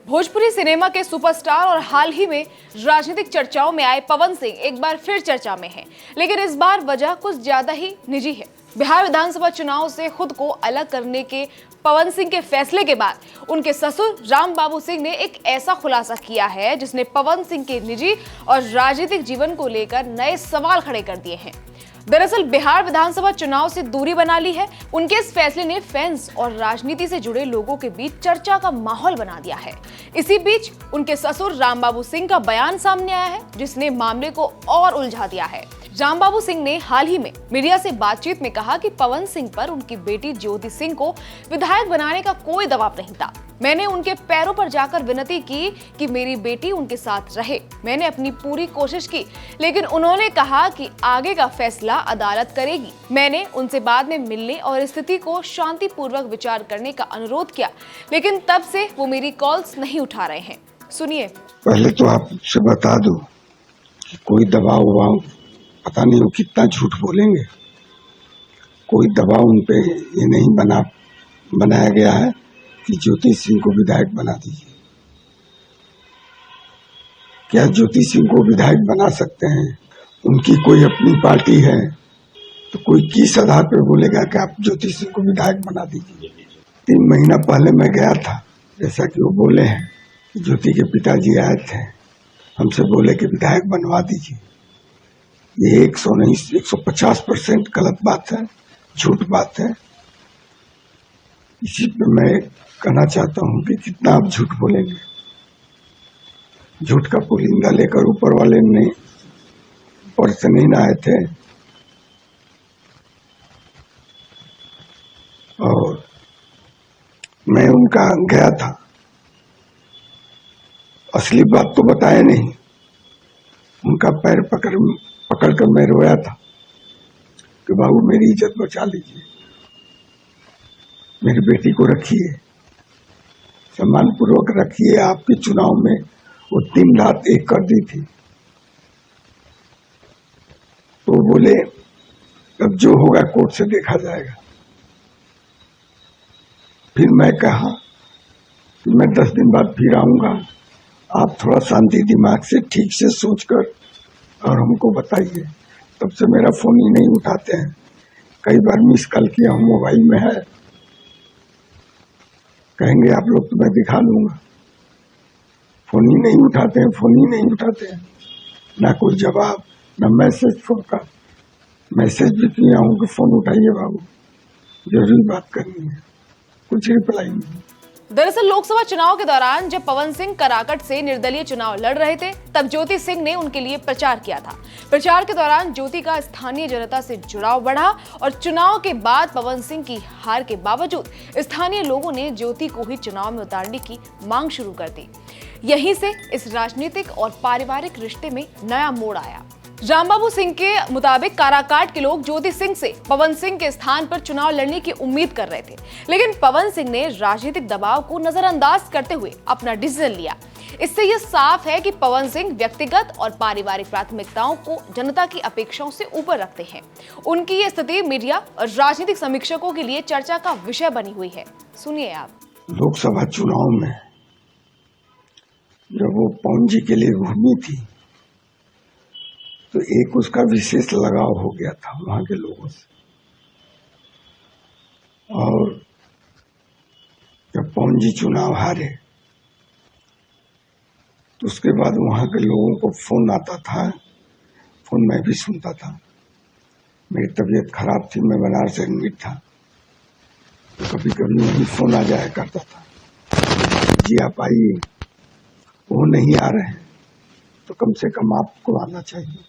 Bhojpuri cinema के superstar और हाल ही में राजनीतिक चर्चाओं में आए पवन सिंह एक बार फिर चर्चा में हैं, लेकिन इस बार वजह कुछ ज्यादा ही निजी है। बिहार विधानसभा चुनाव से खुद को अलग करने के पवन सिंह के फैसले के बाद उनके ससुर रामबाबू सिंह ने एक ऐसा खुलासा किया है जिसने पवन सिंह के निजी और राजनीतिक जीवन को लेकर नए सवाल खड़े कर दिए हैं। दरअसल बिहार विधानसभा चुनाव से दूरी बना ली है। उनके इस फैसले ने फैंस और राजनीति से जुड़े लोगों के बीच चर्चा का माहौल बना दिया है। इसी बीच उनके ससुर रामबाबू सिंह का बयान सामने आया है जिसने मामले को और उलझा दिया है। रामबाबू सिंह ने हाल ही में मीडिया से बातचीत में कहा कि पवन सिंह पर उनकी बेटी ज्योति सिंह को विधायक बनाने का कोई दबाव नहीं था। मैंने उनके पैरों पर जाकर विनती की कि मेरी बेटी उनके साथ रहे। मैंने अपनी पूरी कोशिश की, लेकिन उन्होंने कहा कि आगे का फैसला अदालत करेगी। मैंने उनसे बाद में मिलने और स्थिति को शांतिपूर्वक विचार करने का अनुरोध किया, लेकिन तब से वो मेरी कॉल्स नहीं उठा रहे हैं। सुनिए। पहले तो आपसे बता दूं कि कोई दबाव पता नहीं वो कितना झूठ बोलेंगे। कोई दबाव उन पे ये नहीं बनाया गया है कि ज्योति सिंह को विधायक बना दीजिए। क्या ज्योति सिंह को विधायक बना सकते हैं? उनकी कोई अपनी पार्टी है तो कोई किस आधार पर बोलेगा कि आप ज्योति सिंह को विधायक बना दीजिए। 3 महीना पहले मैं गया था, जैसा कि वो बोले हैं कि ज्योति के पिताजी आए थे, हमसे बोले कि विधायक बनवा दीजिए। ये 100 नहीं 150% गलत बात है, झूठ बात है। इसी पे मैं कहना चाहता हूँ कि कितना आप झूठ बोलेंगे। झूठ का पुलिंदा लेकर ऊपर वाले ने ऊपर से नहीं आए थे। और मैं उनका गया था, असली बात तो बताया नहीं। उनका पैर पकड़ कर मैं रोया था कि बाबू मेरी इज्जत बचा लीजिए, मेरी बेटी को रखिए, सम्मान पूर्वक रखिए। आपके चुनाव में वो 3 रात 1 कर दी थी। तो बोले अब जो होगा कोर्ट से देखा जाएगा। फिर मैं कहा कि मैं 10 दिन बाद फिर आऊंगा, आप थोड़ा शांति दिमाग से ठीक से सोचकर और हमको बताइए। तब से मेरा फोन ही नहीं उठाते हैं। कई बार मिस कॉल किया हूँ, मोबाइल में है, कहेंगे आप लोग तो मैं दिखा लूंगा। फोन ही नहीं उठाते हैं, ना कोई जवाब, ना मैसेज। फोन का मैसेज भी किया हूँ कि फोन उठाइए बाबू, जरूरी बात करनी है, कुछ रिप्लाई नहीं। दरअसल लोकसभा चुनाव के दौरान जब पवन सिंह कराकट से निर्दलीय चुनाव लड़ रहे थे, तब ज्योति सिंह ने उनके लिए प्रचार किया था। प्रचार के दौरान ज्योति का स्थानीय जनता से जुड़ाव बढ़ा और चुनाव के बाद पवन सिंह की हार के बावजूद स्थानीय लोगों ने ज्योति को ही चुनाव में उतारने की मांग शुरू कर दी। यहीं से इस राजनीतिक और पारिवारिक रिश्ते में नया मोड़ आया। रामबाबू सिंह के मुताबिक काराकाट के लोग ज्योति सिंह से पवन सिंह के स्थान पर चुनाव लड़ने की उम्मीद कर रहे थे, लेकिन पवन सिंह ने राजनीतिक दबाव को नजरअंदाज करते हुए अपना डिसीजन लिया। इससे यह साफ है कि पवन सिंह व्यक्तिगत और पारिवारिक प्राथमिकताओं को जनता की अपेक्षाओं से ऊपर रखते हैं। उनकी ये स्थिति मीडिया और राजनीतिक समीक्षकों के लिए चर्चा का विषय बनी हुई है। सुनिए आप। लोकसभा चुनाव में जब वो पवन जी के लिए घूमी थी तो एक उसका विशेष लगाव हो गया था वहां के लोगों से। और जब पवन जी चुनाव हारे तो उसके बाद वहां के लोगों को फोन आता था, फोन मैं भी सुनता था। मेरी तबीयत खराब थी, मैं बनारस एडमिट था, तो कभी कभी वही फोन आ जाया करता था, जी आप आइए। वो नहीं आ रहे हैं तो कम से कम आपको आना चाहिए।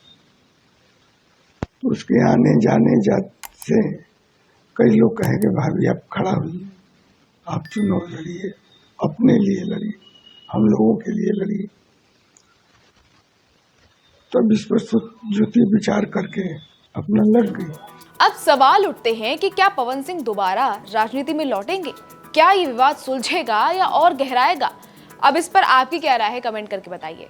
तो उसके आने जाने से कई लोग कहेंगे भाभी आप खड़ा हुई, आप चुनाव लड़िए, अपने लिए लड़िए, हम लोगों के लिए लड़िए। तब इस पर ज्योति विचार करके अपना लड़ गई। अब सवाल उठते हैं कि क्या पवन सिंह दोबारा राजनीति में लौटेंगे? क्या ये विवाद सुलझेगा या और गहराएगा? अब इस पर आपकी क्या राय है, कमेंट करके बताइए।